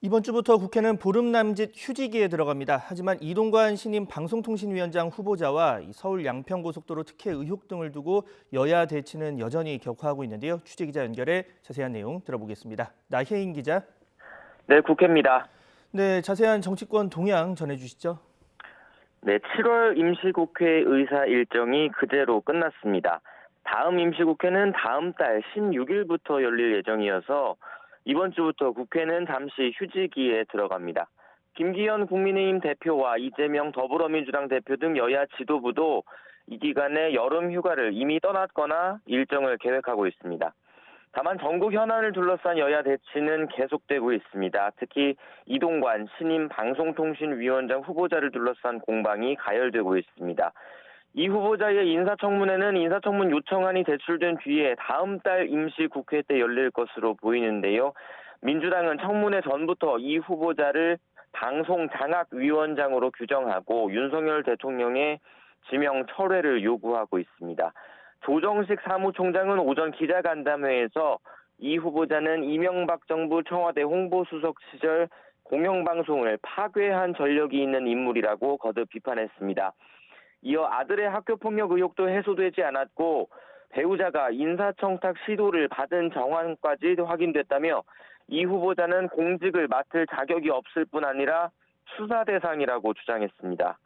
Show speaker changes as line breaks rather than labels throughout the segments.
이번 주부터 국회는 보름 남짓 휴지기에 들어갑니다. 하지만 이동관 신임 방송통신위원장 후보자와 서울 양평고속도로 특혜 의혹 등을 두고 여야 대치는 여전히 격화하고 있는데요. 취재기자 연결해 자세한 내용 들어보겠습니다. 나혜인 기자.
네, 국회입니다.
네, 자세한 정치권 동향 전해주시죠.
네, 7월 임시국회 의사 일정이 그제로 끝났습니다. 다음 임시국회는 다음 달 16일부터 열릴 예정이어서 이번 주부터 국회는 잠시 휴지기에 들어갑니다. 김기현 국민의힘 대표와 이재명 더불어민주당 대표 등 여야 지도부도 이 기간에 여름 휴가를 이미 떠났거나 일정을 계획하고 있습니다. 다만 전국 현안을 둘러싼 여야 대치는 계속되고 있습니다. 특히 이동관 신임 방송통신위원장 후보자를 둘러싼 공방이 가열되고 있습니다. 이 후보자의 인사청문회는 인사청문 요청안이 제출된 뒤에 다음 달 임시국회 때 열릴 것으로 보이는데요. 민주당은 청문회 전부터 이 후보자를 방송장악위원장으로 규정하고 윤석열 대통령의 지명 철회를 요구하고 있습니다. 조정식 사무총장은 오전 기자간담회에서 이 후보자는 이명박 정부 청와대 홍보수석 시절 공영방송을 파괴한 전력이 있는 인물이라고 거듭 비판했습니다. 이어 아들의 학교폭력 의혹도 해소되지 않았고 배우자가 인사청탁 시도를 받은 정황까지 확인됐다며 이 후보자는 공직을 맡을 자격이 없을 뿐 아니라 수사 대상이라고 주장했습니다.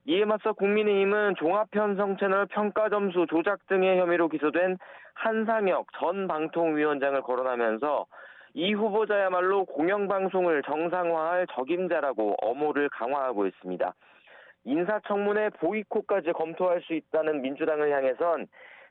이에 맞서 국민의힘은 종합편성채널 평가점수 조작 등의 혐의로 기소된 한상혁 전 방통위원장을 거론하면서 이 후보자야말로 공영방송을 정상화할 적임자라고 엄호를 강화하고 있습니다. 인사청문회 보이콧까지 검토할 수 있다는 민주당을 향해선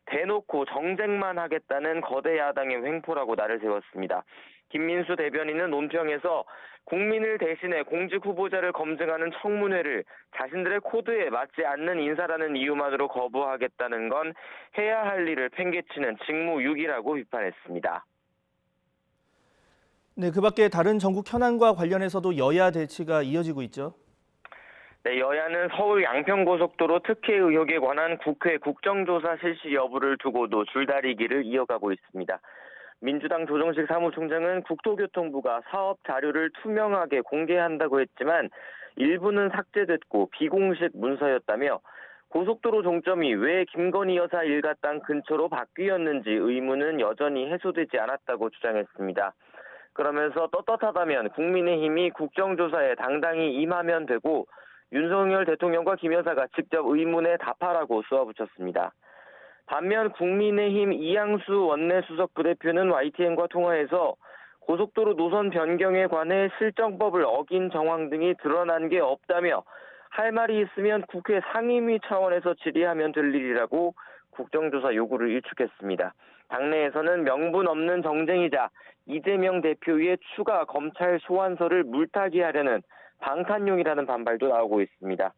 대놓고 정쟁만 하겠다는 거대 야당의 횡포라고 날을 세웠습니다. 김민수 대변인은 논평에서 국민을 대신해 공직 후보자를 검증하는 청문회를 자신들의 코드에 맞지 않는 인사라는 이유만으로 거부하겠다는 건 해야 할 일을 팽개치는 직무유기라고 비판했습니다.
네, 그밖에 다른 전국 현안과 관련해서도 여야 대치가 이어지고 있죠.
네, 여야는 서울 양평고속도로 특혜 의혹에 관한 국회 국정조사 실시 여부를 두고도 줄다리기를 이어가고 있습니다. 민주당 조정식 사무총장은 국토교통부가 사업 자료를 투명하게 공개한다고 했지만 일부는 삭제됐고 비공식 문서였다며 고속도로 종점이 왜 김건희 여사 일가 땅 근처로 바뀌었는지 의문은 여전히 해소되지 않았다고 주장했습니다. 그러면서 떳떳하다면 국민의힘이 국정조사에 당당히 임하면 되고 윤석열 대통령과 김 여사가 직접 의문에 답하라고 쏘아붙였습니다. 반면 국민의힘 이양수 원내수석 부대표는 YTN과 통화에서 고속도로 노선 변경에 관해 실정법을 어긴 정황 등이 드러난 게 없다며 할 말이 있으면 국회 상임위 차원에서 질의하면 될 일이라고 국정조사 요구를 일축했습니다. 당내에서는 명분 없는 정쟁이자 이재명 대표의 추가 검찰 소환서를 물타기하려는 방탄용이라는 반발도 나오고 있습니다.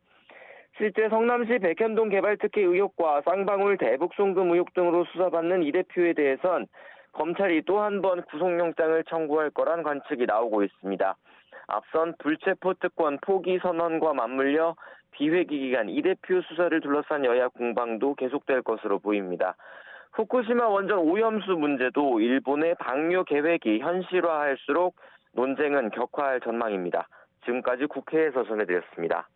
실제 성남시 백현동 개발 특혜 의혹과 쌍방울 대북 송금 의혹 등으로 수사받는 이 대표에 대해선 검찰이 또 한 번 구속영장을 청구할 거란 관측이 나오고 있습니다. 앞선 불체포 특권 포기 선언과 맞물려 비회기 기간 이 대표 수사를 둘러싼 여야 공방도 계속될 것으로 보입니다. 후쿠시마 원전 오염수 문제도 일본의 방류 계획이 현실화할수록 논쟁은 격화할 전망입니다. 지금까지 국회에서 전해드렸습니다.